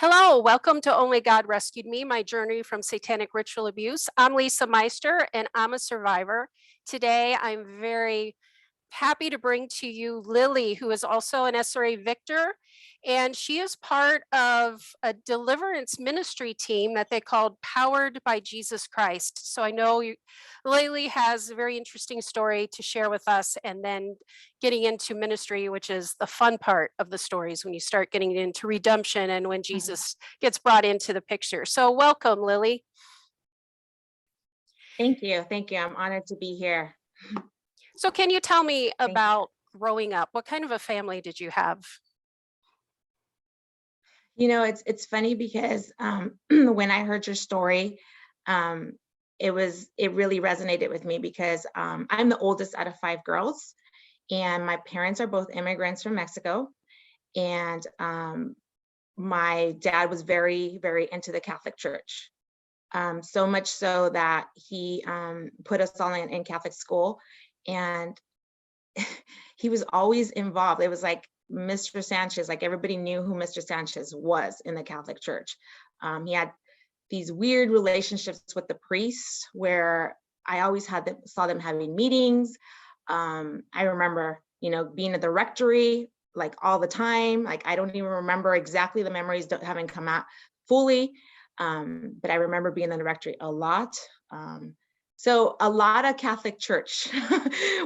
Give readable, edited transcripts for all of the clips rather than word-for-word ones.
Hello, welcome to Only God Rescued Me, my journey from satanic ritual abuse. I'm Lisa Meister and I'm a survivor. Today, I'm very happy to bring to you Lily, who is also an SRA Victor, and she is part of a deliverance ministry team that they called Powered by Jesus Christ. So I know Lily has a very interesting story to share with us, and then getting into ministry, which is the fun part of the stories when you start getting into redemption and when Jesus gets brought into the picture. So welcome, Lily. Thank you. Thank you. I'm honored to be here. So can you tell me Thank you. about growing up? What kind of a family did you have? It's funny because when I heard your story, um, it really resonated with me because I'm the oldest out of 5 girls, and my parents are both immigrants from Mexico. And my dad was very, very into the Catholic Church. So much so that he put us all in Catholic school, and he was always involved. It was like Mr. Sanchez, like everybody knew who Mr. Sanchez was in the Catholic Church. He had these weird relationships with the priests where I always saw them having meetings. I remember, being at the rectory like all the time. Like I don't even remember exactly the memories haven't come out fully, but I remember being in the rectory a lot. So a lot of Catholic Church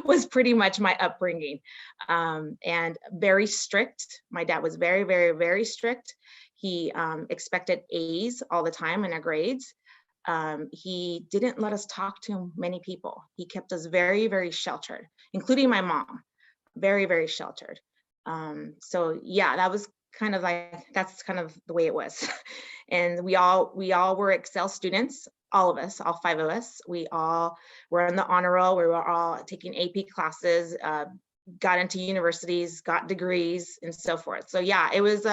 was pretty much my upbringing, and very strict. My dad was very, very, very strict. He expected A's all the time in our grades. He didn't let us talk to many people. He kept us very, very sheltered, including my mom, very, very sheltered. So yeah, that's kind of the way it was. And we all were Excel students. All of us, all 5 of us, we all were on the honor roll. We were all taking AP classes, got into universities, got degrees, and so forth. So yeah, it was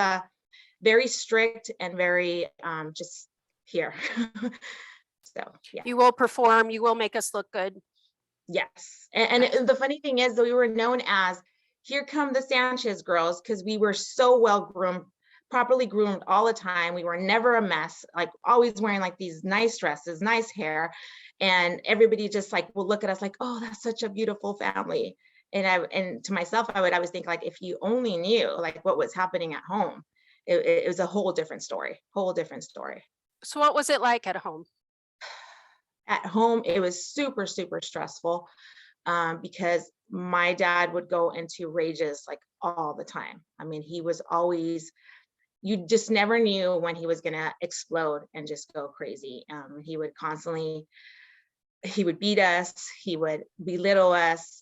very strict and very just here. So yeah. You will perform, you will make us look good. Yes. And the funny thing is that we were known as, here come the Sanchez girls, because we were so well groomed, properly groomed all the time. We were never a mess, like always wearing like these nice dresses, nice hair. And everybody just like will look at us like, oh, that's such a beautiful family. And to myself, I would always think like, if you only knew like what was happening at home, it was a whole different story. So what was it like at home? At home, it was super, super stressful, because my dad would go into rages like all the time. I mean, he was always, you just never knew when he was going to explode and just go crazy. He would beat us, he would belittle us,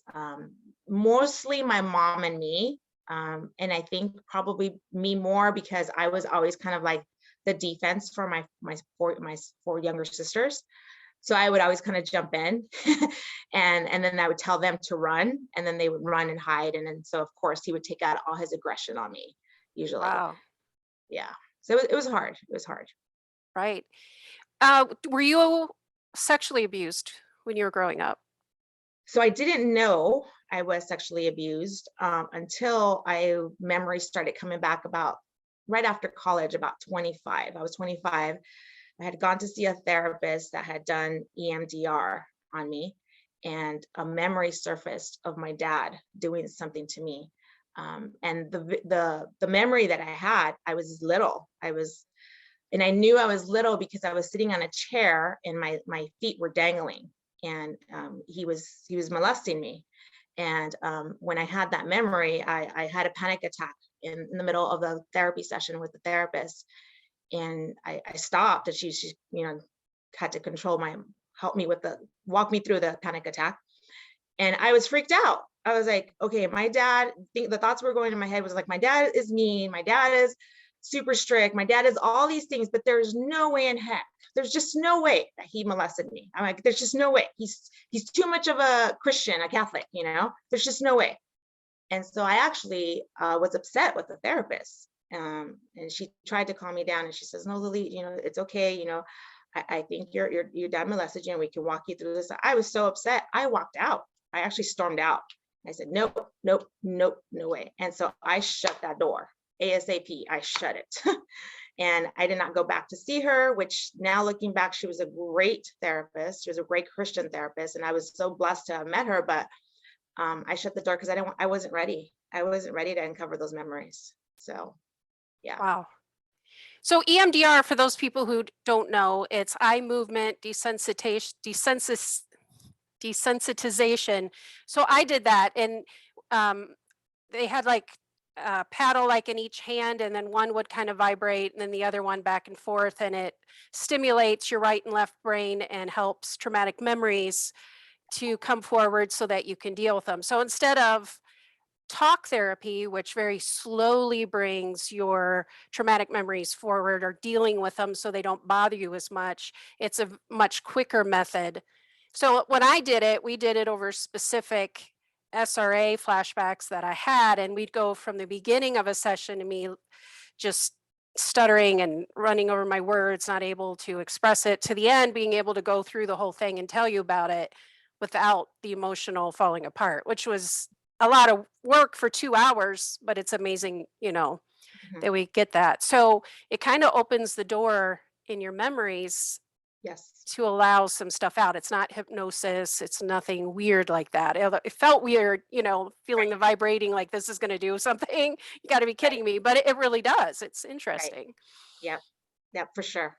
mostly my mom and me. And I think probably me more because I was always kind of like the defense for my four younger sisters. So I would always kind of jump in and then I would tell them to run, and then they would run and hide. And then, so of course he would take out all his aggression on me usually. Wow. Yeah. So it was hard. It was hard. Right. Were you sexually abused when you were growing up? So I didn't know I was sexually abused until memories started coming back about right after college, about 25. I was 25. I had gone to see a therapist that had done EMDR on me, and a memory surfaced of my dad doing something to me. And the memory that I had, I was little. And I knew I was little because I was sitting on a chair and my feet were dangling, and he was molesting me. And when I had that memory, I had a panic attack in the middle of the therapy session with the therapist. And I stopped, and she had to walk me through the panic attack. And I was freaked out. I was like, okay, my dad, the thoughts were going in my head was like, my dad is mean, my dad is super strict, my dad is all these things, but there's no way in heck, there's just no way that he molested me. I'm like, there's just no way. He's too much of a Christian, a Catholic, there's just no way. And so I actually was upset with the therapist. And she tried to calm me down, and she says, no, Lily, it's okay. I think your dad molested you, and we can walk you through this. I was so upset. I walked out. I actually stormed out. I said, nope, nope, nope, no way. And so I shut that door ASAP. I shut it. And I did not go back to see her, which now looking back, she was a great therapist. She was a great Christian therapist. And I was so blessed to have met her, but I shut the door because I wasn't ready. I wasn't ready to uncover those memories. So yeah. Wow. So EMDR, for those people who don't know, it's eye movement desensitization. So I did that, and um, they had like a paddle like in each hand, and then one would kind of vibrate, and then the other one back and forth, and it stimulates your right and left brain and helps traumatic memories to come forward so that you can deal with them. So instead of talk therapy, which very slowly brings your traumatic memories forward or dealing with them so they don't bother you as much, it's a much quicker method. So when I did it, we did it over specific SRA flashbacks that I had, and we'd go from the beginning of a session to me just stuttering and running over my words, not able to express it, to the end being able to go through the whole thing and tell you about it without the emotional falling apart, which was a lot of work for 2 hours, but it's amazing, Mhm. that we get that. So it kind of opens the door in your memories Yes. to allow some stuff out. It's not hypnosis. It's nothing weird like that. It felt weird, feeling Right. the vibrating like this is going to do something. You got to be Right. kidding me, but it really does. It's Right. interesting. Yep. Yep. For sure.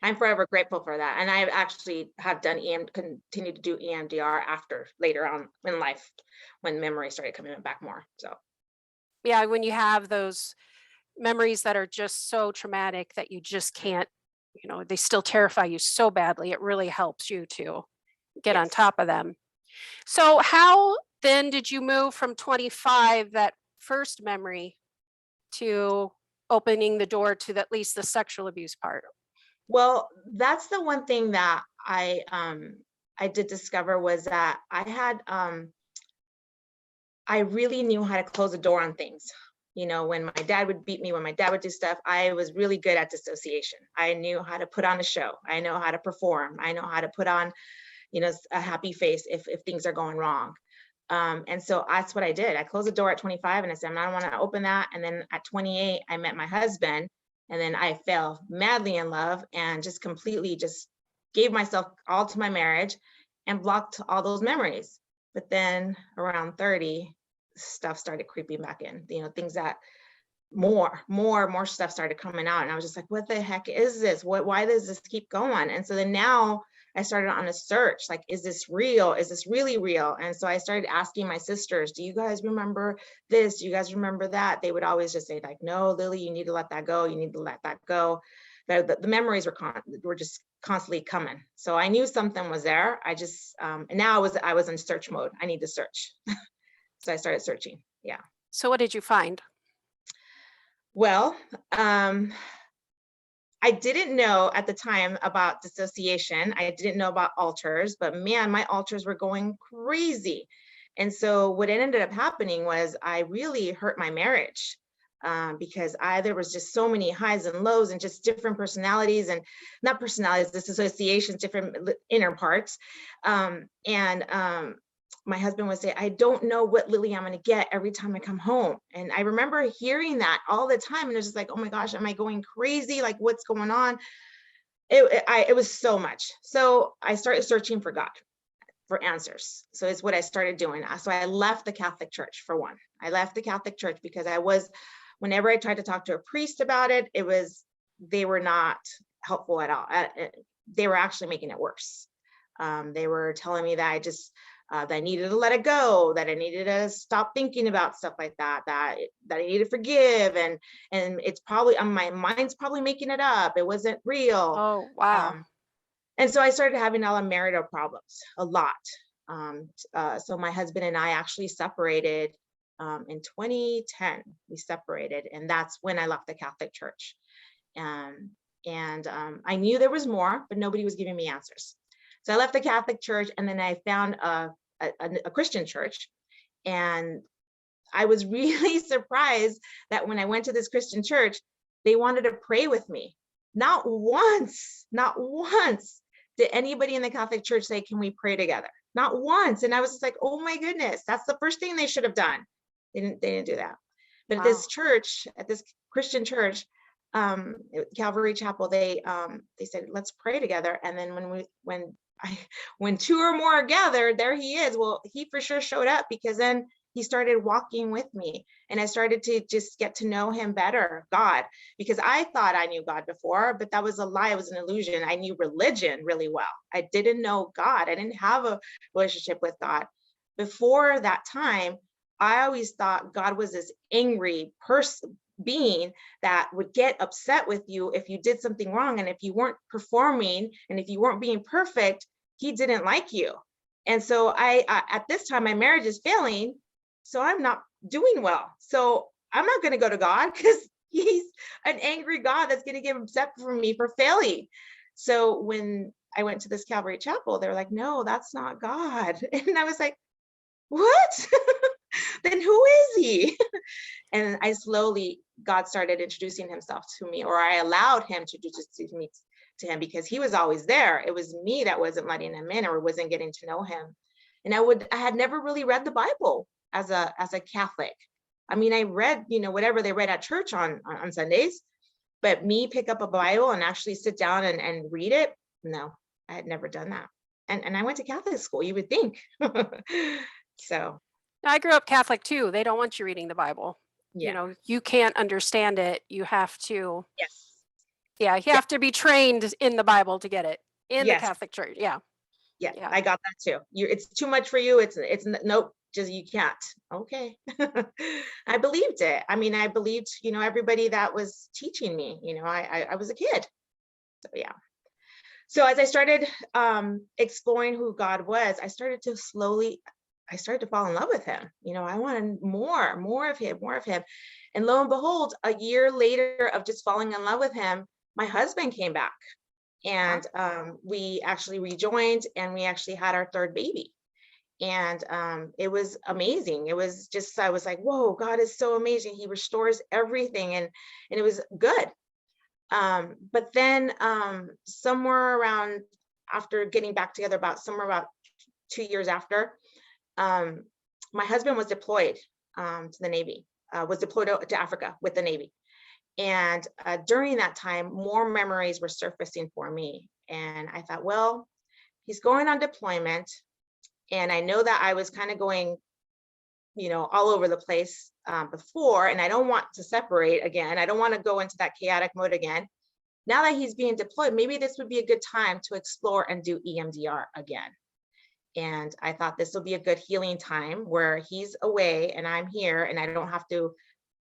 I'm forever grateful for that. And I actually have done continue to do EMDR after later on in life when memory started coming back more. So Yeah, when you have those memories that are just so traumatic that you just can't, they still terrify you so badly, it really helps you to get on yes. top of them. So, how then did you move from 25, that first memory, to opening the door to at least the sexual abuse part? Well, that's the one thing that I did discover was that I really knew how to close the door on things. You know, when my dad would beat me, when my dad would do stuff, I was really good at dissociation. I knew how to put on a show. I know how to perform. I know how to put on, a happy face if things are going wrong. And so that's what I did. I closed the door at 25 and I said, I don't want to open that. And then at 28, I met my husband. And then I fell madly in love and just completely just gave myself all to my marriage and blocked all those memories. But then around 30, stuff started creeping back in, things that more stuff started coming out. And I was just like, what the heck is this? Why does this keep going? And so then now I started on a search, like, is this real? Is this really real? And so I started asking my sisters, do you guys remember this? Do you guys remember that? They would always just say like, no, Lily, you need to let that go. You need to let that go. The memories were just constantly coming. So I knew something was there. I just, and now I was in search mode. I need to search. So I started searching. Yeah. So, what did you find? Well, I didn't know at the time about dissociation. I didn't know about alters, but man, my alters were going crazy. And so what ended up happening was I really hurt my marriage because there was just so many highs and lows and just different personalities and not personalities, dissociations, different inner parts. And my husband would say, I don't know what Lily I'm going to get every time I come home. And I remember hearing that all the time. And it was just like, oh my gosh, am I going crazy? Like, what's going on? It was so much. So I started searching for God, for answers. So it's what I started doing. So I left the Catholic Church for one. I left the Catholic Church because whenever I tried to talk to a priest about it, they were not helpful at all. They were actually making it worse. They were telling me that that I needed to let it go, that I needed to stop thinking about stuff like that I needed to forgive, and it's probably my mind's probably making it up. It wasn't real. Oh, wow. Um, and so I started having all the marital problems a lot. So my husband and I actually separated in 2010. We separated, and that's when I left the Catholic Church. And I knew there was more, but nobody was giving me answers. So I left the Catholic Church, and then I found a Christian church. And I was really surprised that when I went to this Christian church, they wanted to pray with me. Not once did anybody in the Catholic Church say, can we pray together? Not once. And I was just like, oh my goodness, that's the first thing they should have done. They didn't do that. But Wow. at this Christian church, Calvary Chapel, they said, let's pray together. And then when two or more are gathered, there he is. Well, he for sure showed up, because then he started walking with me, and I started to just get to know him better, God, because I thought I knew God before, but that was a lie. It was an illusion. I knew religion really well. I didn't know God. I didn't have a relationship with God. Before that time, I always thought God was this angry person being that would get upset with you if you did something wrong, and if you weren't performing and if you weren't being perfect, he didn't like you. And so at this time, my marriage is failing, so I'm not doing well. So I'm not going to go to God, because he's an angry God that's going to get upset for me for failing. So when I went to this Calvary Chapel, they were like, no, that's not God. And I was like, what? Then who is he? And God started introducing himself to me, or I allowed him to introduce me to him, because he was always there. It was me that wasn't letting him in, or wasn't getting to know him. And I had never really read the Bible as a Catholic. I mean, I read, whatever they read at church on Sundays, but me pick up a Bible and actually sit down and read it, no, I had never done that. And I went to Catholic school, you would think. So I grew up Catholic too. They don't want you reading the Bible. yeah. You can't understand it. You have to, Yes. yeah, you Yeah. have to be trained in the Bible to get it in the Yes. Catholic Church. Yeah. Yeah. Yeah. I got that too. It's too much for you. Nope. Just, you can't. Okay. I believed it. I mean, I believed, everybody that was teaching me, I was a kid. So yeah. So as I started exploring who God was, I started to fall in love with him. I wanted more of him, more of him. And lo and behold, a year later of just falling in love with him, my husband came back, and we actually rejoined, and we actually had our third baby. And it was amazing. It was just, I was like, whoa, God is so amazing. He restores everything. And it was good. But then somewhere around, after getting back together, about 2 years after, my husband was deployed to the Navy, was deployed to Africa with the Navy. And during that time, more memories were surfacing for me. And I thought, well, he's going on deployment. And I know that I was kind of going, all over the place before, and I don't want to separate again. I don't want to go into that chaotic mode again. Now that he's being deployed, maybe this would be a good time to explore and do EMDR again. And I thought this will be a good healing time where he's away and I'm here, and I don't have to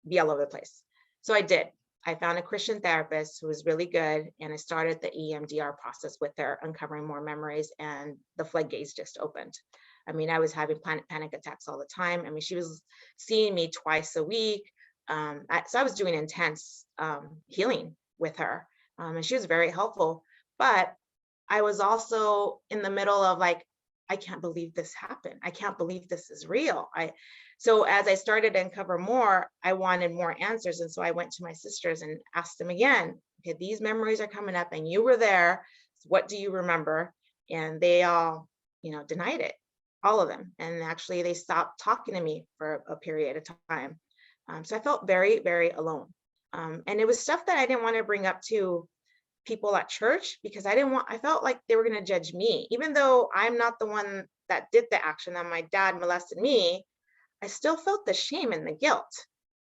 be all over the place. So I did. I found a Christian therapist who was really good, and I started the EMDR process with her, uncovering more memories, and the floodgates just opened. I mean, I was having panic attacks all the time. I mean, she was seeing me twice a week. So I was doing intense healing with her, and she was very helpful. But I was also in the middle of like, I can't believe this happened. I can't believe this is real. So as I started to uncover more, I wanted more answers. And so I went to my sisters and asked them again, okay, these memories are coming up and you were there. What do you remember? And they all, denied it, all of them. And actually they stopped talking to me for a period of time. So I felt very, very alone. And it was stuff that I didn't want to bring up to people at church, because I felt like they were going to judge me, even though I'm not the one that did the action, that my dad molested me. I still felt the shame and the guilt,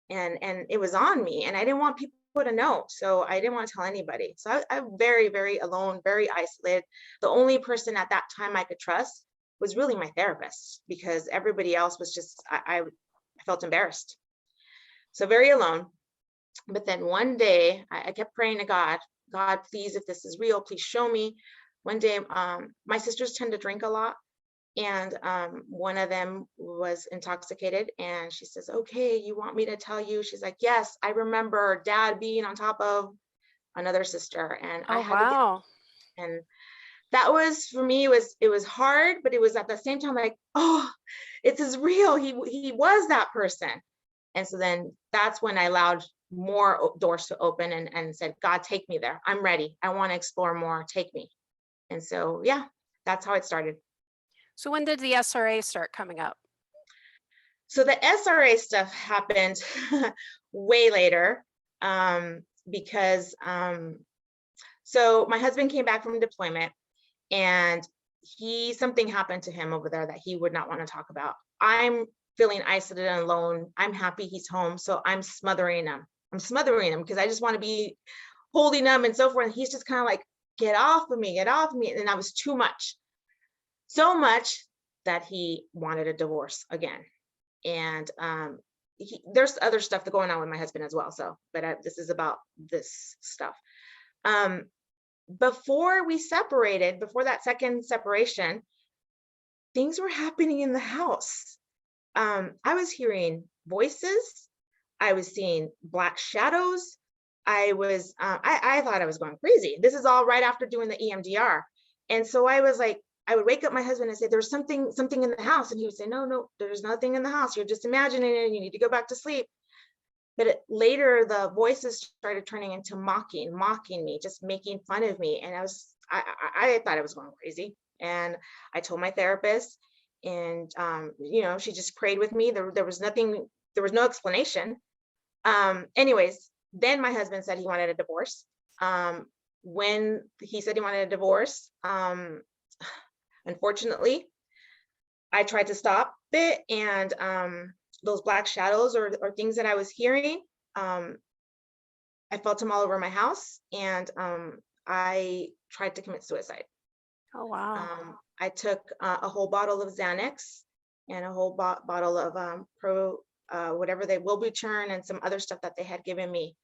and it was on me, and I didn't want people to know. So I didn't want to tell anybody. So I'm very, very alone, very isolated. The only person at that time I could trust was really my therapist, because everybody else was just, I felt embarrassed. So very alone. But then one day I kept praying to God, please, if this is real, please show me. One day, my sisters tend to drink a lot, and one of them was intoxicated, and she says, okay, you want me to tell you? She's like, yes, I remember Dad being on top of another sister, and I Oh, had to get, wow. and that was, for me, it was hard, but it was at the same time like, oh, it is real. He was that person. And so then that's when I allowed more doors to open, and said, God, take me there. I'm ready. I want to explore more. Take me. And so, yeah, that's how it started. So when did the SRA start coming up? So the SRA stuff happened way later. because so my husband came back from deployment, and something happened to him over there that he would not want to talk about. I'm feeling isolated and alone. I'm happy he's home, so I'm smothering him. I'm smothering him because I just want to be holding him and so forth. And he's just kind of like, get off of me, get off of me. And that was too much. So much that he wanted a divorce again. And there's other stuff that's going on with my husband as well. So, but this is about this stuff. Before we separated, before that second separation, things were happening in the house. I was hearing voices. I was seeing black shadows. I thought I was going crazy. This is all right after doing the EMDR. And so I was like, I would wake up my husband and say, there's something in the house. And he would say, no, there's nothing in the house. You're just imagining it. You need to go back to sleep. But later the voices started turning into mocking me, just making fun of me. And I thought I was going crazy. And I told my therapist, and she just prayed with me. There was no explanation. Anyways, then my husband said he wanted a divorce. When he said he wanted a divorce, unfortunately, I tried to stop it, and those black shadows or things that I was hearing, I felt them all over my house, and I tried to commit suicide. Oh, wow. I took a whole bottle of Xanax and a whole bottle of whatever they Wellbutrin and some other stuff that they had given me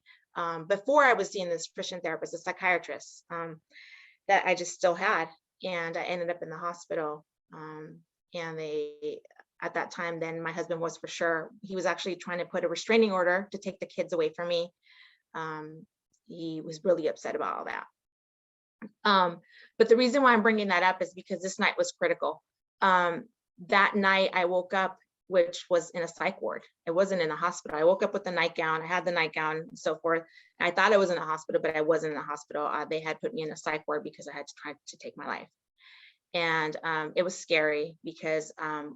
before I was seeing this Christian therapist, a psychiatrist, that I just still had. And I ended up in the hospital. And at that time, then my husband was for sure, he was actually trying to put a restraining order to take the kids away from me. He was really upset about all that. But the reason why I'm bringing that up is because this night was critical. That night I woke up, which was in a psych ward. It wasn't in a hospital. I woke up with a nightgown. I had the nightgown and so forth. And I thought I was in a hospital, but I wasn't in a hospital. They had put me in a psych ward because I had to try to take my life. And it was scary because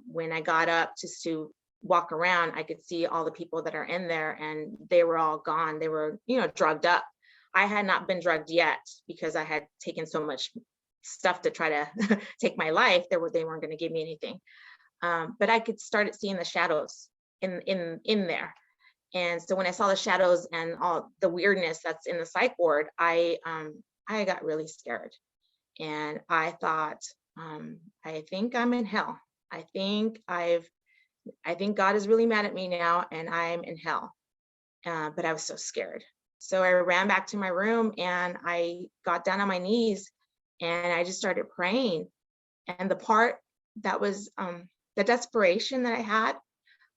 when I got up just to walk around, I could see all the people that are in there, and they were all gone. They were, drugged up. I had not been drugged yet because I had taken so much stuff to try to take my life. They weren't going to give me anything. But I could start seeing the shadows in there. And so when I saw the shadows and all the weirdness that's in the psych ward, I got really scared. And I thought, I think I'm in hell. I think God is really mad at me now, and I'm in hell. But I was so scared. So I ran back to my room and I got down on my knees and I just started praying. And the part that was the desperation that I had,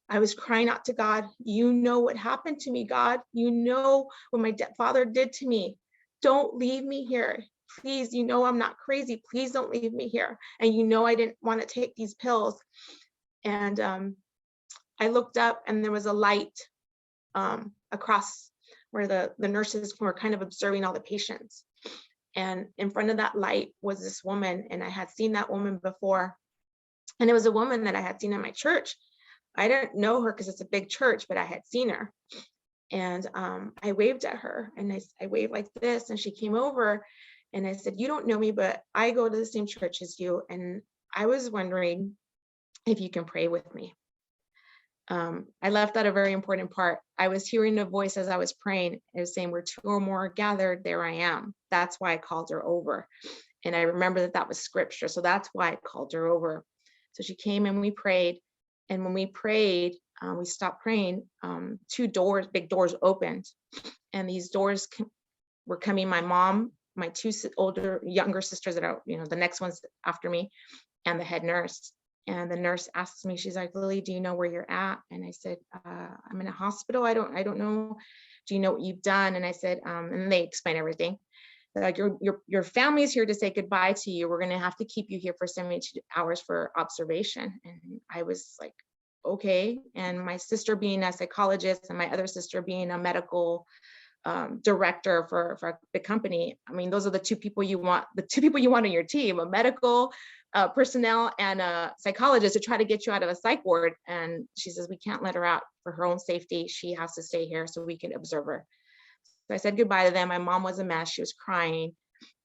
I was crying out to God, you know what happened to me, God. You know what my father did to me. Don't leave me here. Please, I'm not crazy. Please don't leave me here. And I didn't want to take these pills. And I looked up and there was a light across where the nurses were kind of observing all the patients. And in front of that light was this woman, and I had seen that woman before. And it was a woman that I had seen in my church. I didn't know her because it's a big church, but I had seen her. And I waved at her, and I waved like this, and she came over, and I said, you don't know me, but I go to the same church as you. And I was wondering if you can pray with me. I left out a very important part. I was hearing a voice as I was praying. It was saying, where two or more are gathered, there I am. That's why I called her over. And I remember that was scripture. So that's why I called her over. So she came and we prayed. And when we prayed, we stopped praying. Two doors, big doors opened. And these doors were coming. My mom, my two younger sisters that are, the next ones after me, and the head nurse. And the nurse asks me, she's like, Lily, do you know where you're at? And I said, I'm in a hospital. I don't know. Do you know what you've done? And I said, and they explain everything. They're like, your family's here to say goodbye to you. We're going to have to keep you here for 72 hours for observation. And I was like, okay. And my sister being a psychologist and my other sister being a medical director for the company. I mean, those are the two people you want on your team, a medical personnel and a psychologist, to try to get you out of a psych ward. And she says, we can't let her out for her own safety. She has to stay here so we can observe her. So I said goodbye to them. My mom was a mess. She was crying,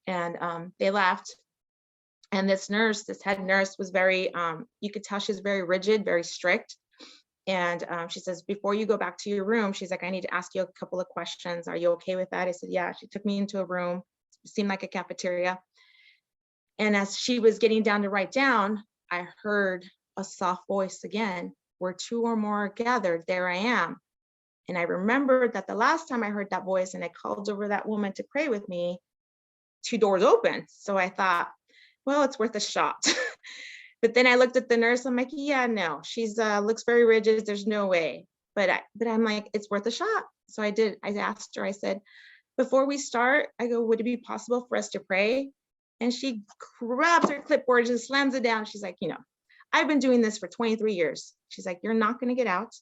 and they left. And this nurse, this head nurse, was very, you could tell she was very rigid, very strict. And she says, before you go back to your room, she's like, I need to ask you a couple of questions. Are you okay with that? I said, yeah. She took me into a room, it seemed like a cafeteria. And as she was getting down to write down, I heard a soft voice again, where two or more are gathered, there I am. And I remembered that the last time I heard that voice and I called over that woman to pray with me, two doors open. So I thought, well, it's worth a shot. But then I looked at the nurse. I'm like, yeah, no, she's looks very rigid. There's no way. But I'm like, it's worth a shot. So I did. I asked her. I said, before we start, I go, would it be possible for us to pray? And she grabs her clipboard and slams it down. She's like, I've been doing this for 23 years. She's like, you're not going to get out.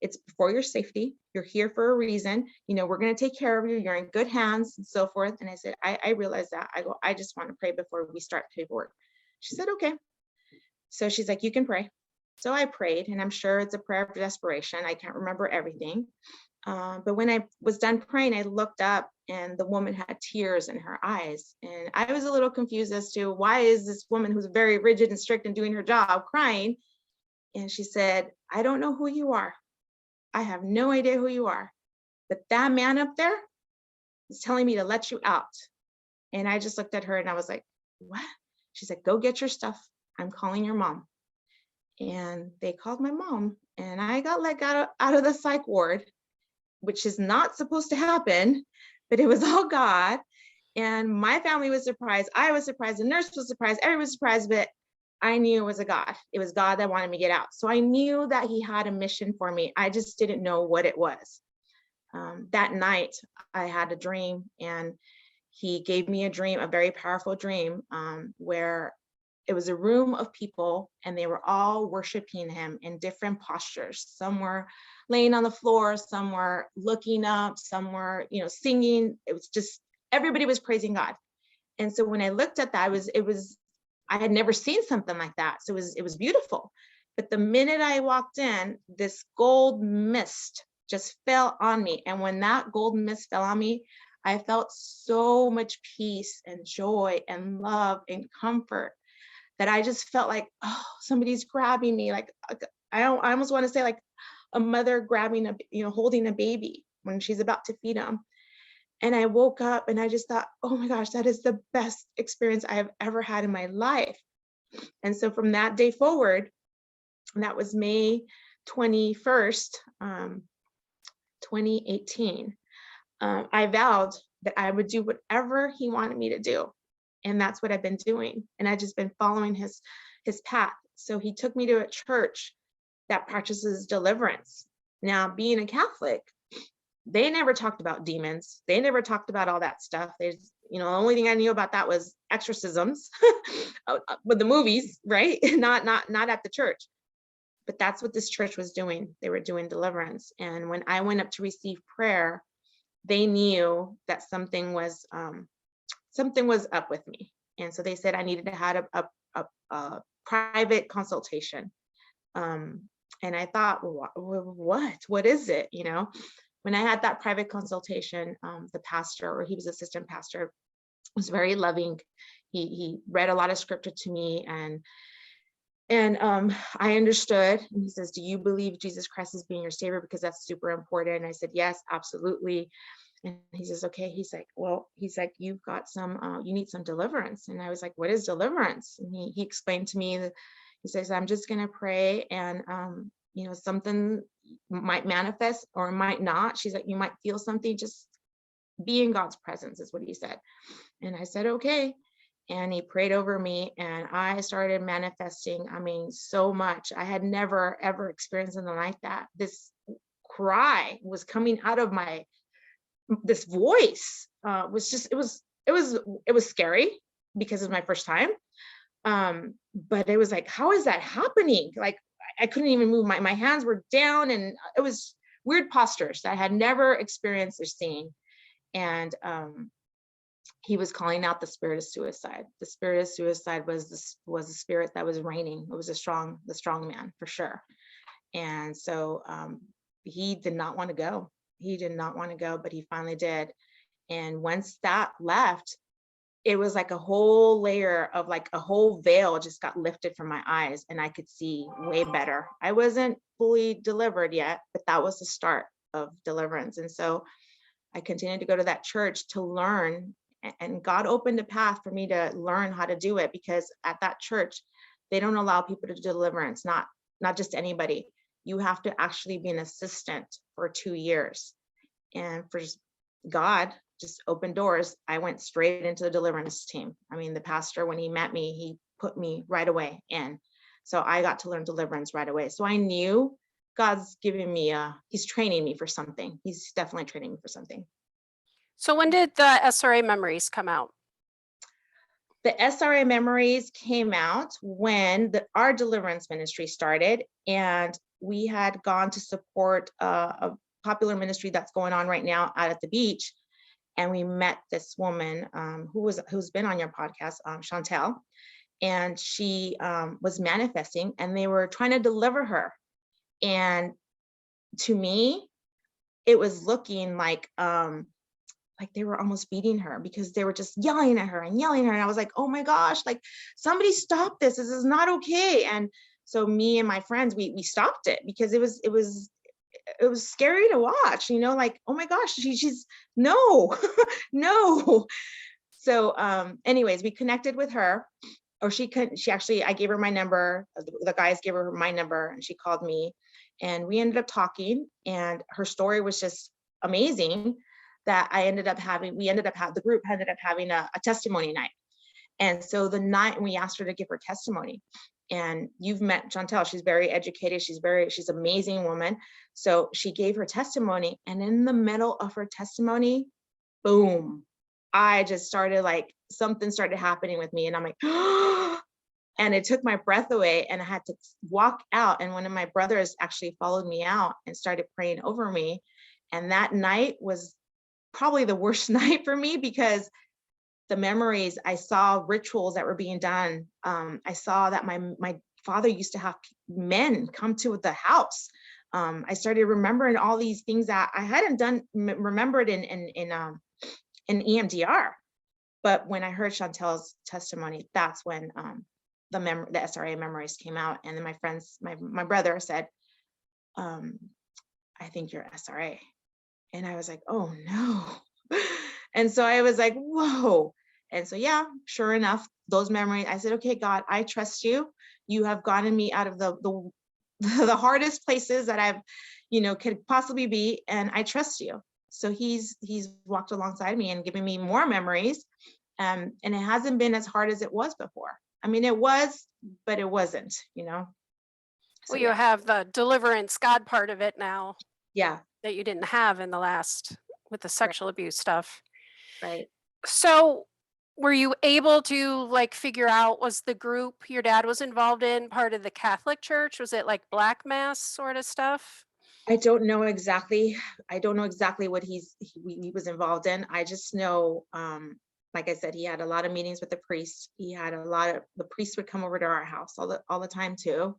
It's for your safety. You're here for a reason. We're going to take care of you. You're in good hands and so forth. And I said, I realize that. I go, I just want to pray before we start paperwork. She said, okay. So she's like, you can pray. So I prayed, and I'm sure it's a prayer of desperation. I can't remember everything. But when I was done praying, I looked up and the woman had tears in her eyes. And I was a little confused as to why is this woman who's very rigid and strict and doing her job crying? And she said, I don't know who you are. I have no idea who you are. But that man up there is telling me to let you out. And I just looked at her and I was like, what? She's like, go get your stuff. I'm calling your mom. And they called my mom, and I got let out of the psych ward, which is not supposed to happen, but it was all God. And my family was surprised. I was surprised. The nurse was surprised. Everyone was surprised, but I knew it was a God. It was God that wanted me to get out. So I knew that he had a mission for me. I just didn't know what it was. That night I had a dream, and he gave me a dream, a very powerful dream, where it was a room of people and they were all worshiping him in different postures. Some were laying on the floor, some were looking up, some were, singing. It was just, everybody was praising God. And so when I looked at that, I had never seen something like that. So it was beautiful. But the minute I walked in, this gold mist just fell on me. And when that gold mist fell on me, I felt so much peace and joy and love and comfort that I just felt like, oh, somebody's grabbing me. Like, I almost want to say like a mother grabbing holding a baby when she's about to feed him. And I woke up and I just thought, oh my gosh, that is the best experience I have ever had in my life. And so from that day forward, and that was May 21st, 2018, I vowed that I would do whatever he wanted me to do. And that's what I've been doing. And I've just been following his path. So he took me to a church that practices deliverance. Now, being a Catholic, they never talked about demons. They never talked about all that stuff. There's, the only thing I knew about that was exorcisms with the movies, right? Not at the church. But that's what this church was doing. They were doing deliverance. And when I went up to receive prayer, they knew that something was up with me. And so they said I needed to have a private consultation. And I thought, what is it? When I had that private consultation, the pastor, or he was assistant pastor, was very loving. He read a lot of scripture to me, and I understood. And he says, do you believe Jesus Christ is being your savior? Because that's super important. And I said, yes, absolutely. And he says, okay. He's like, you've got you need some deliverance. And I was like, what is deliverance? And he explained to me that, he says, I'm just going to pray, and, something might manifest or might not. She's like, you might feel something, just be in God's presence, is what he said. And I said, okay. And he prayed over me, and I started manifesting. I mean, so much. I had never, ever experienced something like that. This cry was coming out of this voice it was scary because it was my first time. But it was like, how is that happening? Like, I couldn't even move. My hands were down, and it was weird postures that I had never experienced or seen. And he was calling out the spirit of suicide. The spirit of suicide was the spirit that was reigning. It was the strong man, for sure. And so he did not want to go. He did not want to go, but he finally did. And once that left, it was like a whole layer of like a whole veil just got lifted from my eyes and I could see way better. I wasn't fully delivered yet, but that was the start of deliverance. And so I continued to go to that church to learn, and God opened a path for me to learn how to do it, because at that church, they don't allow people to do deliverance, not just anybody. You have to actually be an assistant for 2 years. And for God just opened doors. I went straight into the deliverance team. I mean, the pastor, when he met me, he put me right away in. So I got to learn deliverance right away. So I knew God's giving me he's training me for something. He's definitely training me for something. So when did the SRA memories come out? The SRA memories came out when our deliverance ministry started, and we had gone to support a popular ministry that's going on right now out at the beach. And we met this woman who's been on your podcast, Chantel, and she was manifesting, and they were trying to deliver her. And to me, it was looking like they were almost beating her, because they were just yelling at her and yelling at her. And I was like, oh my gosh, like, somebody stop this. This is not okay. And so me and my friends, we stopped it, because it was scary to watch, like, oh my gosh, she's no, no. So anyways, we connected with her, or she actually, I gave her my number. The guys gave her my number, and she called me, and we ended up talking, and her story was just amazing, that we ended up having a testimony night. And so the night we asked her to give her testimony, and you've met Chantel, she's very educated, she's an amazing woman. So she gave her testimony, and in the middle of her testimony, boom, I just started, like, something started happening with me, and I'm like, and it took my breath away, and I had to walk out. And one of my brothers actually followed me out and started praying over me. And that night was probably the worst night for me, because the memories, I saw rituals that were being done. I saw that my father used to have men come to the house. I started remembering all these things that I hadn't remembered in EMDR. But when I heard Chantel's testimony, that's when the SRA memories came out. And then my brother said, I think you're SRA. And I was like, oh no. And so I was like, whoa. And so, yeah, sure enough, those memories, I said, okay, God, I trust you. You have gotten me out of the hardest places that I've, could possibly be. And I trust you. So he's walked alongside me and given me more memories. And it hasn't been as hard as it was before. I mean, it was, but it wasn't, So, Well, you yeah. have the deliverance God part of it now Yeah. that you didn't have in the last with the Right. sexual abuse stuff. Right. So were you able to like figure out, was the group your dad was involved in part of the Catholic Church? Was it like Black Mass sort of stuff? I don't know exactly. I don't know exactly what he was involved in. I just know, like I said, he had a lot of meetings with the priest. The priests would come over to our house all the time too.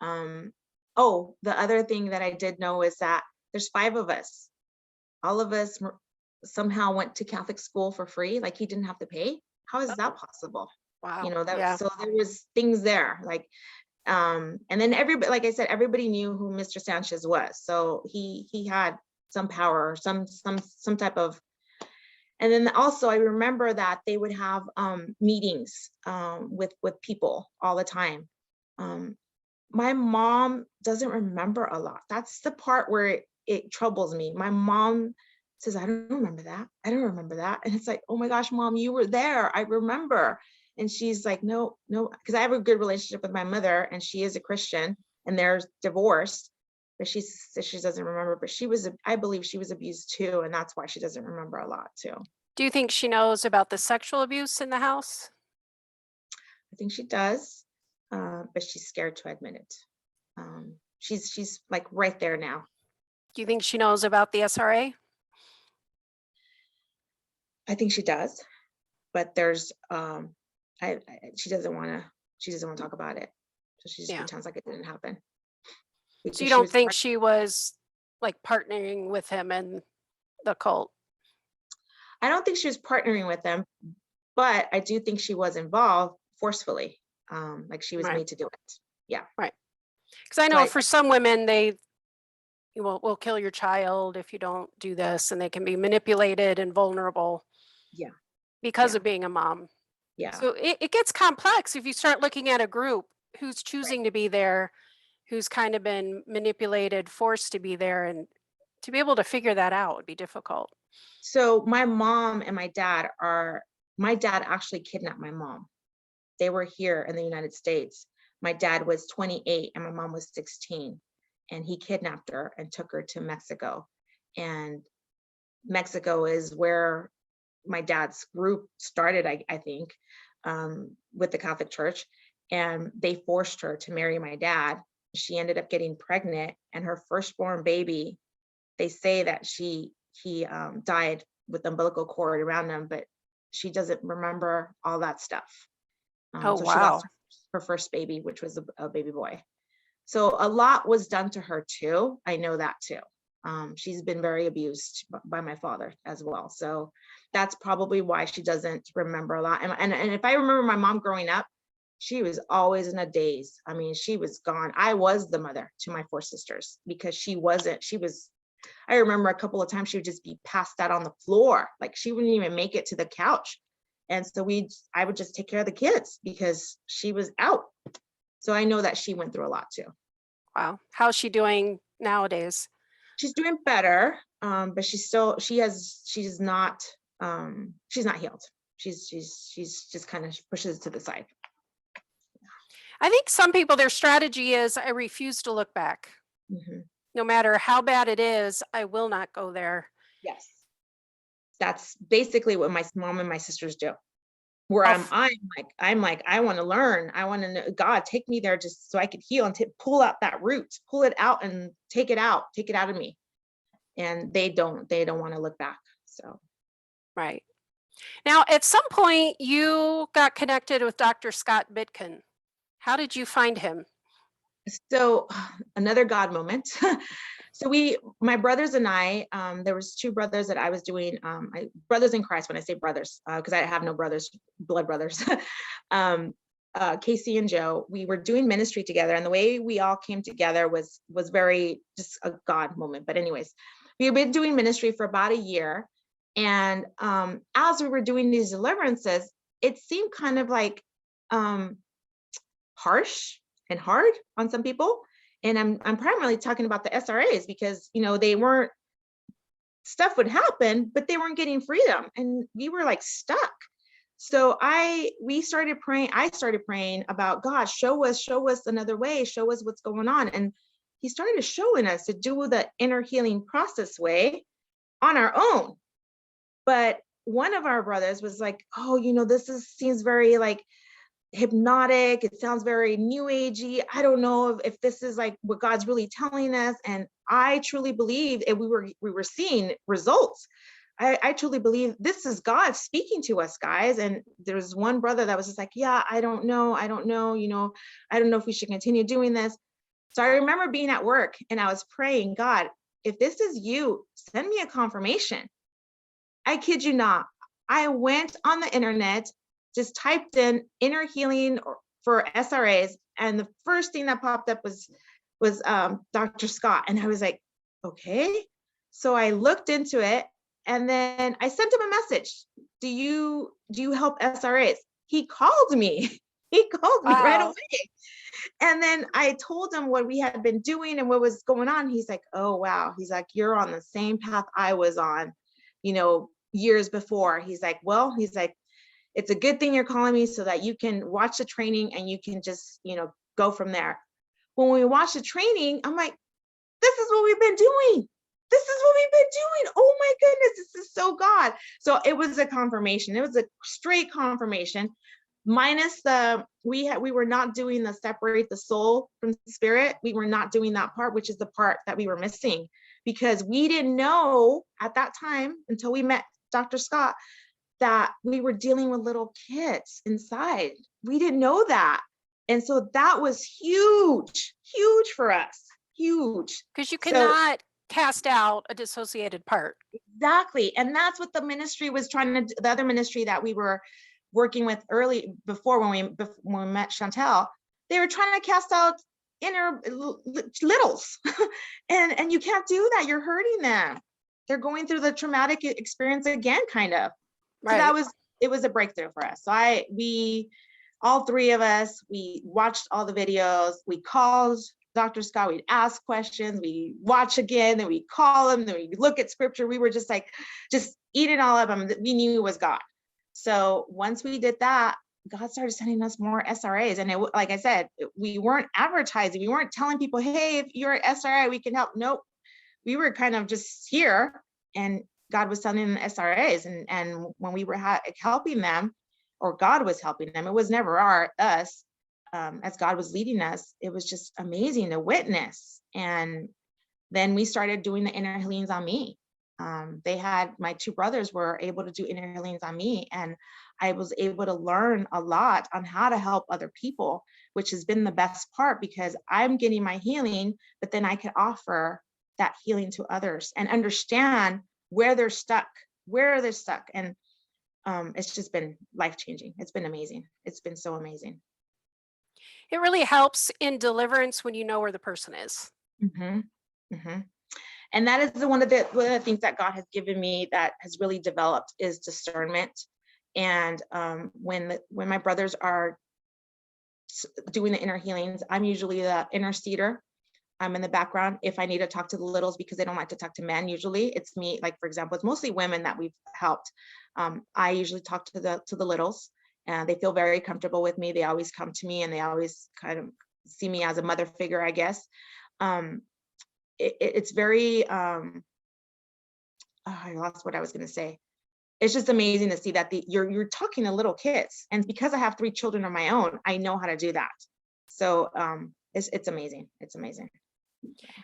Oh, the other thing that I did know is that there's 5 of us. All of us somehow went to Catholic school for free. Like, he didn't have to pay. How is that possible? Wow. So there was things there, like, and then everybody, like I said, everybody knew who Mr. Sanchez was. So he had some power, or some type of. And then also I remember that they would have meetings with people all the time. My mom doesn't remember a lot. That's the part where it troubles me. My mom says, I don't remember that. I don't remember that. And it's like, oh my gosh, Mom, you were there. I remember. And she's like, no, because I have a good relationship with my mother, and she is a Christian, and they're divorced. But she says she doesn't remember. But I believe she was abused too. And that's why she doesn't remember a lot too. Do you think she knows about the sexual abuse in the house? I think she does, but she's scared to admit it. She's like right there now. Do you think she knows about the SRA? I think she does, but there's she doesn't want to talk about it. So she just Yeah. pretends like it didn't happen. So you Because she don't was think she was like partnering with him in the cult? I don't think she was partnering with him, but I do think she was involved forcefully. Like she was Right, made to do it. Yeah. right. Because I So know for some women, they will kill your child if you don't do this, and they can be manipulated and vulnerable yeah, because yeah, of being a mom. yeah. So it gets complex if you start looking at a group who's Right. choosing to be there, who's kind of been manipulated, forced to be there, and to be able to figure that out would be difficult. So my mom and my dad actually kidnapped my mom. They were here in the United States. My dad was 28 and my mom was 16. And he kidnapped her and took her to Mexico. And Mexico is where my dad's group started, I think, with the Catholic Church. And they forced her to marry my dad. She ended up getting pregnant, and her firstborn baby, they say that he died with the umbilical cord around him, but she doesn't remember all that stuff. Oh, So she lost wow. her first baby, which was a baby boy. So a lot was done to her too. I know that too. She's been very abused by my father as well. So that's probably why she doesn't remember a lot. And if I remember my mom growing up, she was always in a daze. I mean, she was gone. I was the mother to my four sisters because she was, I remember a couple of times she would just be passed out on the floor. Like she wouldn't even make it to the couch. And so I would just take care of the kids because she was out. So I know that she went through a lot too. Wow. How's she doing nowadays? She's doing better, but she's not healed. She's just kind of pushes to the side. I think some people, their strategy is I refuse to look back. Mhm. No matter how bad it is, I will not go there. Yes, that's basically what my mom and my sisters do. Where How I'm like, I want to learn. I want to know, God, take me there just so I could heal and pull out that root, pull it out and take it out of me. And they don't want to look back. So right. Now, at some point, you got connected with Dr. Scott Bitkin. How did you find him? So another God moment. So my brothers and I, there was two brothers that I was doing, brothers in Christ. When I say brothers, because I have no brothers, blood brothers, Casey and Joe, we were doing ministry together, and the way we all came together was very just a God moment. But anyways, we had been doing ministry for about a year, and as we were doing these deliverances, it seemed kind of like harsh and hard on some people. And I'm primarily talking about the SRAs because they weren't, stuff would happen, but they weren't getting freedom, and we were like stuck. So we started praying. I started praying about, God, show us another way, show us what's going on. And he started showing us to do the inner healing process way on our own. But one of our brothers was like, oh, seems very like hypnotic. It sounds very new agey. I don't know if this is like what God's really telling us. And I truly believe, and we were seeing results. I truly believe this is God speaking to us, guys. And there was one brother that was just like, yeah, I don't know. I don't know if we should continue doing this. So I remember being at work and I was praying, God, if this is you, send me a confirmation. I kid you not. I went on the internet, just typed in inner healing for SRAs, and the first thing that popped up was Dr. Scott, and I was like, okay. So I looked into it, and then I sent him a message. Do you help SRAs? He called me. He called me right Wow. away. And then I told him what we had been doing and what was going on. He's like, oh, wow. He's like, you're on the same path I was on, years before. He's like, it's a good thing you're calling me so that you can watch the training and you can just, go from there. When we watch the training, I'm like, this is what we've been doing. This is what we've been doing. Oh my goodness, this is so God. So it was a confirmation. It was a straight confirmation. Minus we were not doing the separate the soul from the spirit. We were not doing that part, which is the part that we were missing, because we didn't know at that time until we met Dr. Scott that we were dealing with little kids inside. We didn't know that. And so that was huge for us. Huge. Because you So cannot cast out a dissociated part. Exactly. And that's what the ministry was trying to, the other ministry that we were working with early before when we met Chantel, they were trying to cast out inner littles. And you can't do that. You're hurting them. They're going through the traumatic experience again, kind of. So Right. it was a breakthrough for us. So we all three of us, we watched all the videos, we called Dr. Scott, we'd ask questions, we watch again, then we call him, then we look at scripture. We were just like, just eating all of them. We knew it was God. So once we did that, God started sending us more SRAs. And like I said, we weren't advertising. We weren't telling people, hey, if you're an SRA, we can help. Nope. We were kind of just here, and God was sending them SRAs. And when we were helping them, or God was helping them, it was never us. As God was leading us, it was just amazing to witness. And then we started doing the inner healings on me. My two brothers were able to do inner healings on me, and I was able to learn a lot on how to help other people, which has been the best part, because I'm getting my healing, but then I can offer that healing to others and understand where they're stuck. And it's just been life-changing. It's been amazing. It's been so amazing. It really helps in deliverance when you know where the person is. Mm-hmm. Mm-hmm. And that is one of the things that God has given me that has really developed is discernment. And when my brothers are doing the inner healings, I'm usually the interceder. I'm in the background if I need to talk to the littles, because they don't like to talk to men. Usually it's me. Like, for example, it's mostly women that we've helped. I usually talk to the littles, and they feel very comfortable with me. They always come to me, and they always kind of see me as a mother figure, I guess. It's very I lost what I was going to say. It's just amazing to see that you're talking to little kids, and because I have 3 children of my own, I know how to do that. So it's amazing. It's amazing.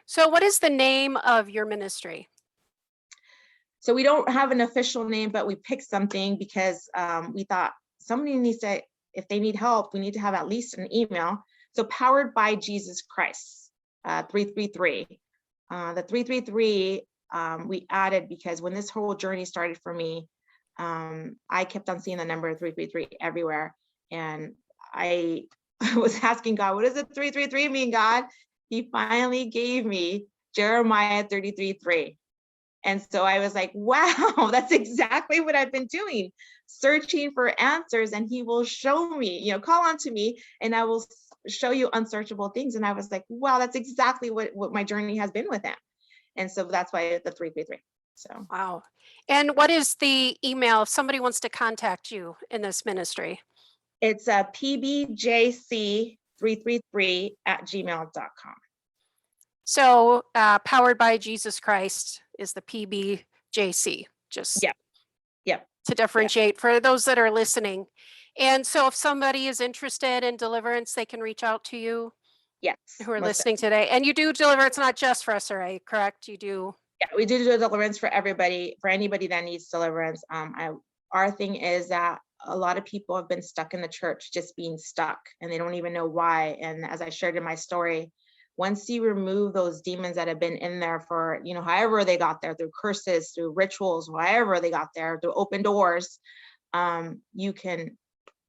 So, what is the name of your ministry? So we don't have an official name, but we picked something because we thought somebody needs to, if they need help, we need to have at least an email. So Powered by Jesus Christ, 333. The 333 we added because when this whole journey started for me, I kept on seeing the number 333 everywhere. And I was asking God, what does the 333 mean, God? He finally gave me Jeremiah 33:3. And so I was like, wow, that's exactly what I've been doing, searching for answers, and he will show me, call on to me and I will show you unsearchable things. And I was like, wow, that's exactly what my journey has been with him. And so that's why the 333. So Wow. And what is the email if somebody wants to contact you in this ministry? it's a pbjc333@gmail.com. So, Powered by Jesus Christ is the PBJC, just Yep. Yep. to Yeah. differentiate for those that are listening. And so, if somebody is interested in deliverance, they can reach out to you Yes. who are Most listening today. And you do deliverance not just for SRA, correct? You do. Yeah, we do deliverance for everybody, for anybody that needs deliverance. Our thing is that a lot of people have been stuck in the church, just being stuck, and they don't even know why. And as I shared in my story, once you remove those demons that have been in there for, however they got there, through curses, through rituals, however they got there, through open doors, you can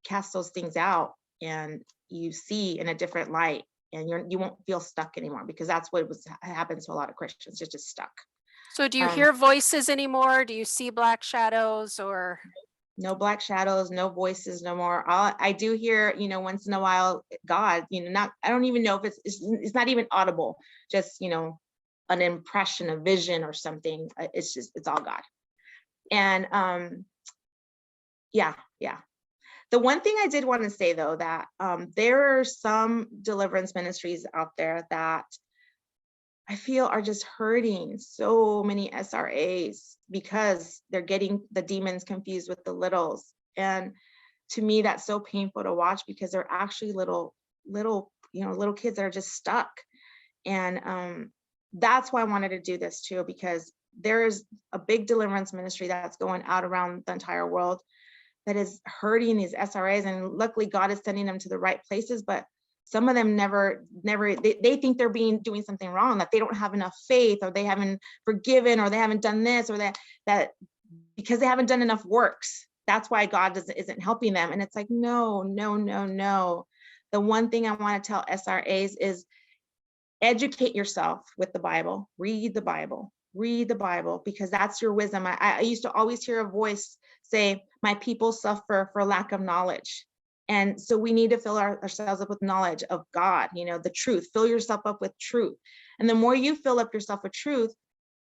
cast those things out, and you see in a different light, and you won't feel stuck anymore, because that's what happens to a lot of Christians. They're just stuck. So, do you Um, hear voices anymore? Do you see black shadows or? no black shadows, no voices, no more. I do hear, once in a while, God, I don't even know if it's not even audible, just, an impression, a vision or something. It's all God. And yeah. The one thing I did want to say though, that there are some deliverance ministries out there that I feel are just hurting so many SRAs because they're getting the demons confused with the littles. And to me, that's so painful to watch, because they're actually little kids that are just stuck. And that's why I wanted to do this too, because there's a big deliverance ministry that's going out around the entire world that is hurting these SRAs. And luckily God is sending them to the right places, but some of them never, they think they're doing something wrong, that they don't have enough faith, or they haven't forgiven, or they haven't done this or that because they haven't done enough works. That's why God isn't helping them. And it's like, no, no, no, no. The one thing I want to tell SRAs is educate yourself with the Bible, read the Bible, because that's your wisdom. I used to always hear a voice say, my people suffer for lack of knowledge. And so we need to fill ourselves up with knowledge of God, the truth. Fill yourself up with truth. And the more you fill up yourself with truth,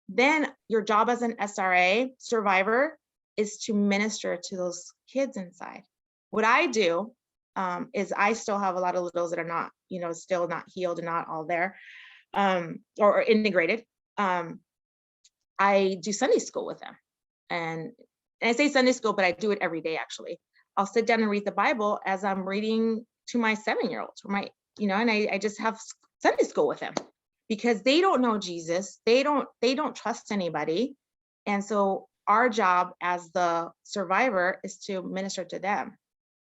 then your job as an SRA survivor is to minister to those kids inside. What I do is I still have a lot of littles that are not, still not healed and not all there, or integrated. I do Sunday school with them. And I say Sunday school, but I do it every day, actually. I'll sit down and read the Bible as I'm reading to my 7-year-olds, or and I just have Sunday school with them, because they don't know Jesus. They don't trust anybody. And so our job as the survivor is to minister to them.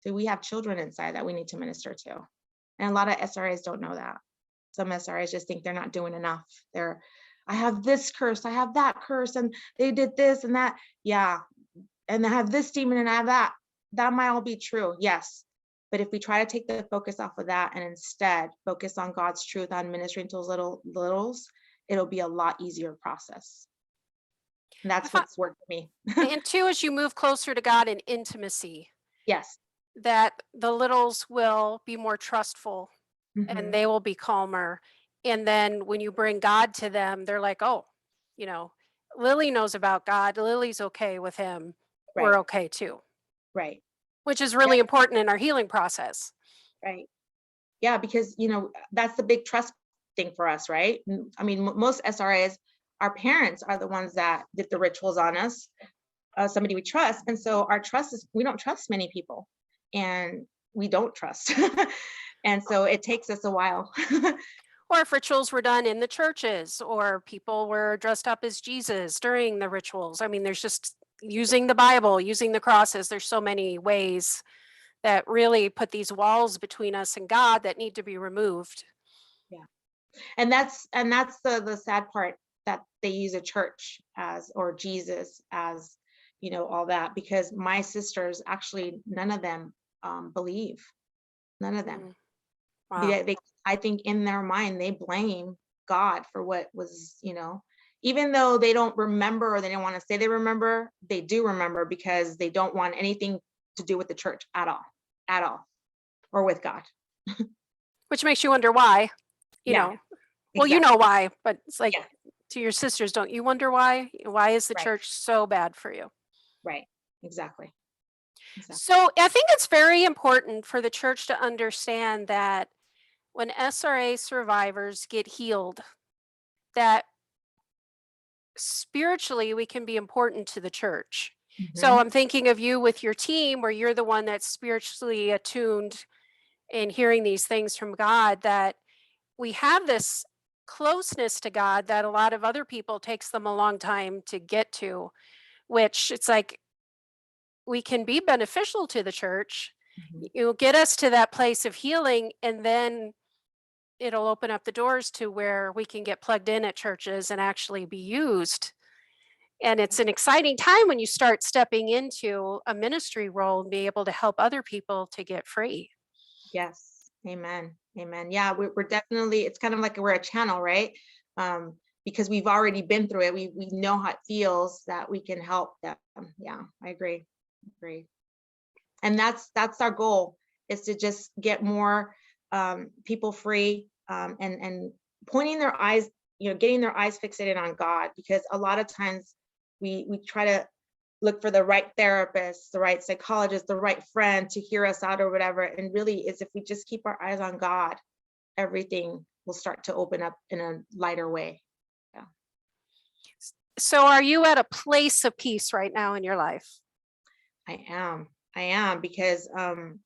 So we have children inside that we need to minister to. And a lot of SRAs don't know that. Some SRAs just think they're not doing enough. I have this curse, I have that curse, and they did this and that. Yeah. And I have this demon and I have that. That might all be true. Yes. But if we try to take the focus off of that and instead focus on God's truth, on ministering to those littles, it'll be a lot easier process. And I that's thought- what's worked for me. And two, as you move closer to God in intimacy, Yes. that the littles will be more trustful and Mhm. they will be calmer. And then when you bring God to them, they're like, oh, Lily knows about God. Lily's okay with him. Right. We're okay too, Right. which is really important in our healing process. Right. Yeah, because that's the big trust thing for us, right? I mean, most SRAs, our parents are the ones that did the rituals on us, somebody we trust. And so our trust is, we don't trust many people, and we don't trust. And so it takes us a while. Or if rituals were done in the churches, or people were dressed up as Jesus during the rituals. I mean, there's just using the Bible, using the crosses. There's so many ways that really put these walls between us and God that need to be removed. Yeah. And that's the sad part, that they use a church as, or Jesus as, all that, because my sisters, actually, none of them believe. None of them. Mm, wow. I think in their mind, they blame God for what was, even though they don't remember, or they don't want to say they remember, they do remember, because they don't want anything to do with the church at all, or with God. Which makes you wonder why, Yeah, well, you exactly. know why, but it's like, Yeah, to your sisters, don't you wonder why? Why is the right, church so bad for you? right. Exactly. Exactly. So I think it's very important for the church to understand that when SRA survivors get healed, that spiritually we can be important to the church. So Mhm. I'm thinking of you with your team, where you're the one that's spiritually attuned and hearing these things from God, that we have this closeness to God that a lot of other people takes them a long time to get to, which it's like we can be beneficial to the church. Mhm. You'll get us to that place of healing, and then it'll open up the doors to where we can get plugged in at churches and actually be used. And it's an exciting time when you start stepping into a ministry role and be able to help other people to get free. Yes. Amen. Amen. Yeah, we're definitely, it's kind of like we're a channel, right? Because we've already been through it. We know how it feels, that we can help them. Yeah, I agree. Agree. And that's our goal, is to just get more people free, and pointing their eyes, getting their eyes fixated on God, because a lot of times we try to look for the right therapist, the right psychologist, the right friend to hear us out or whatever. And really, is if we just keep our eyes on God, everything will start to open up in a lighter way. Yeah, So, are you at a place of peace right now in your life? I am. I am, because I'm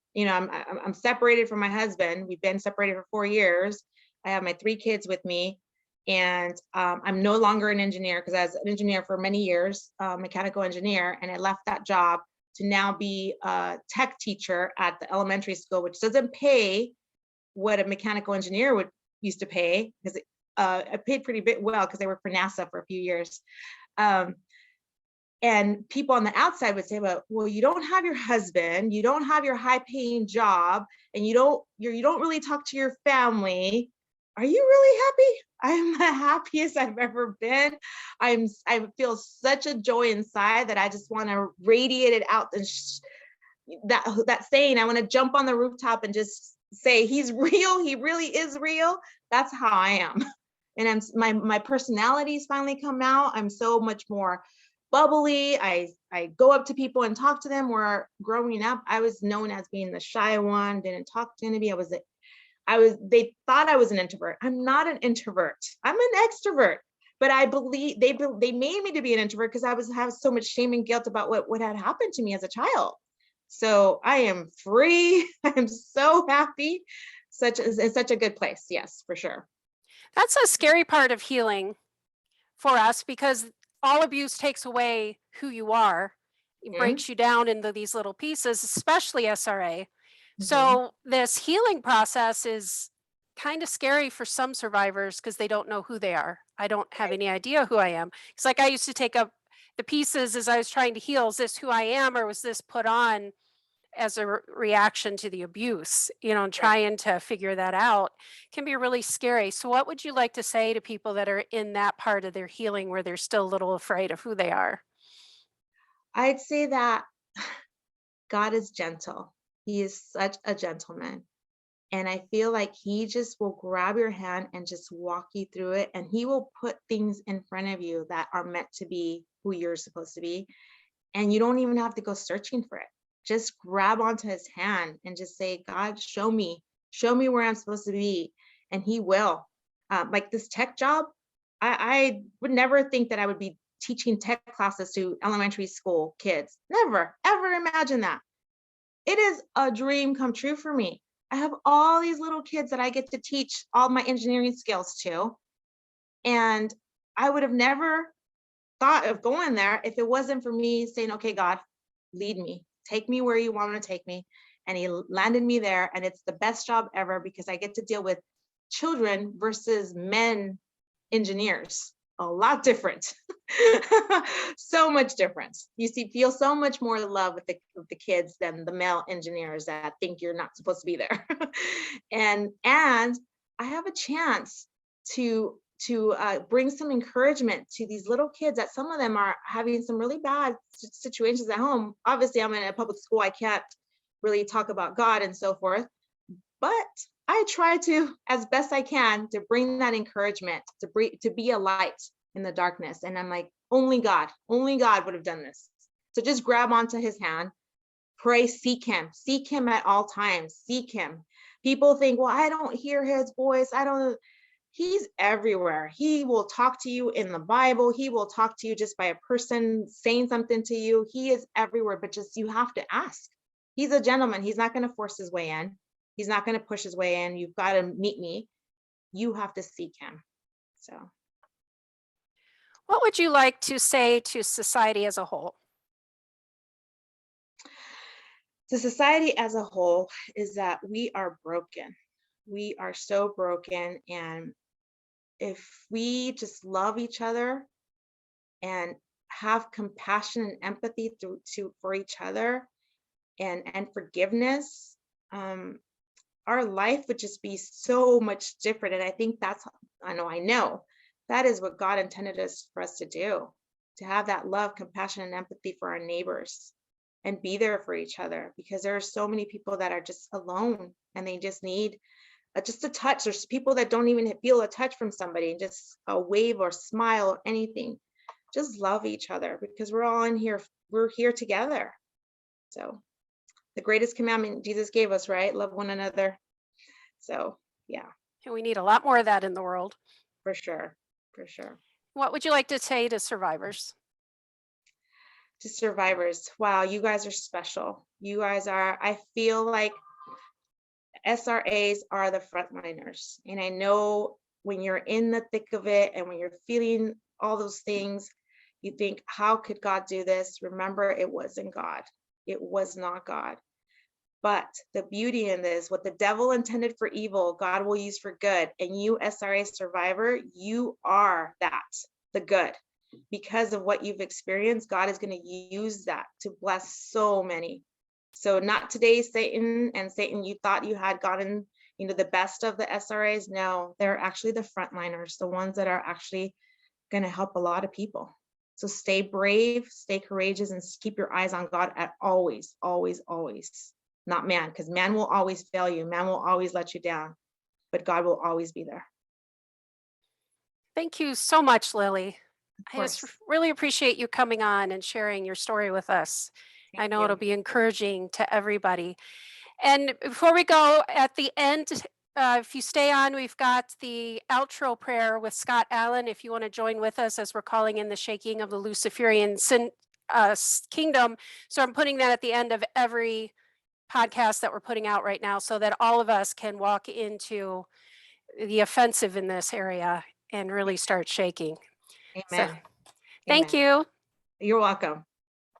separated from my husband. We've been separated for 4 years. I have my 3 kids with me, and I'm no longer an engineer, because I was an engineer for many years, mechanical engineer, and I left that job to now be a tech teacher at the elementary school, which doesn't pay what a mechanical engineer would used to pay, because I paid pretty bit well because I worked for NASA for a few years. Um, and people on the outside would say, well, you don't have your husband, you don't have your high paying job, and you don't really talk to your family. Are you really happy? I'm the happiest I've ever been. I feel such a joy inside that I just want to radiate it out. And that saying, I want to jump on the rooftop and just say, he's real. He really is real. That's how I am. And my personality's finally come out. I'm so much more bubbly. I go up to people and talk to them. Where growing up, I was known as being the shy one, didn't talk to anybody. They thought I was an introvert. I'm not an introvert. I'm an extrovert. But I believe they made me to be an introvert because I have so much shame and guilt about what had happened to me as a child. So I am free. I'm so happy. It's such a good place. Yes, for sure. That's a scary part of healing for us, because all abuse takes away who you are. It Mhm, breaks you down into these little pieces, especially SRA. mhm. So this healing process is kind of scary for some survivors because they don't know who they are. I don't have Right. any idea who I am. It's like I used to take up the pieces as I was trying to heal. Is this who I am, or was this put on as a reaction to the abuse? And Right. trying to figure that out can be really scary. So what would you like to say to people that are in that part of their healing where they're still a little afraid of who they are? I'd say that God is gentle. He is such a gentleman. And I feel like he just will grab your hand and just walk you through it. And he will put things in front of you that are meant to be who you're supposed to be. And you don't even have to go searching for it. Just grab onto his hand and just say, God, show me where I'm supposed to be. And he will. Like this tech job, I would never think that I would be teaching tech classes to elementary school kids. Never, ever imagine that. It is a dream come true for me. I have all these little kids that I get to teach all my engineering skills to. And I would have never thought of going there if it wasn't for me saying, okay, God, lead me, take me where you want to take me. And he landed me there. And it's the best job ever because I get to deal with children versus men engineers. A lot different. So much difference. Feel so much more love with the kids than the male engineers that think you're not supposed to be there. and I have a chance to bring some encouragement to these little kids that some of them are having some really bad situations at home. Obviously, I'm in a public school. I can't really talk about God and so forth, but I try to, as best I can, to bring that encouragement, to be a light in the darkness. And I'm like, only God would have done this. So just grab onto his hand, pray, seek him at all times, seek him. People think, well, I don't hear his voice. He's everywhere. He will talk to you in the Bible. He will talk to you just by a person saying something to you. He is everywhere, but just you have to ask. He's a gentleman. He's not going to force his way in. He's not going to push his way in. You've got to meet me. You have to seek him. So What would you like to say to society as a whole? the society as a whole is that we are broken. We are so broken. And if we just love each other and have compassion and empathy for each other and forgiveness, um, our life would just be so much different. And I think I know that is what God intended for us to do, to have that love, compassion, and empathy for our neighbors and be there for each other, because there are so many people that are just alone and they just need just a touch. There's people that don't even feel a touch from somebody, just a wave or smile or anything. Just love each other because we're all in here. We're here together. So the greatest commandment Jesus gave us, right? Love one another. So yeah, And we need a lot more of that in the world. for sure. For sure. What would you like to say to survivors? To survivors, wow, you guys are special. You guys are, I feel like SRAs are the frontliners. And I know when you're in the thick of it and when you're feeling all those things, you think, how could God do this? Remember, it wasn't God. It was not God. But the beauty in this, what the devil intended for evil, God will use for good. And you, SRA survivor, you are that, the good. Because of what you've experienced, God is going to use that to bless so many. So not today, Satan, and Satan, you thought you had gotten, the best of the SRAs. No, they're actually the frontliners, the ones that are actually going to help a lot of people. So stay brave, stay courageous, and keep your eyes on God at always, always, always. Not man, because man will always fail you. Man will always let you down, but God will always be there. Thank you so much, Lily. Of I just course. really appreciate you coming on and sharing your story with us. Thank I know it'll you. be encouraging to everybody. And before we go, at the end, if you stay on, we've got the outro prayer with Scott Allen. If you want to join with us as we're calling in the shaking of the Luciferian kingdom. So I'm putting that at the end of every podcast that we're putting out right now so that all of us can walk into the offensive in this area and really start shaking. So Amen. thank Amen. you. You're welcome.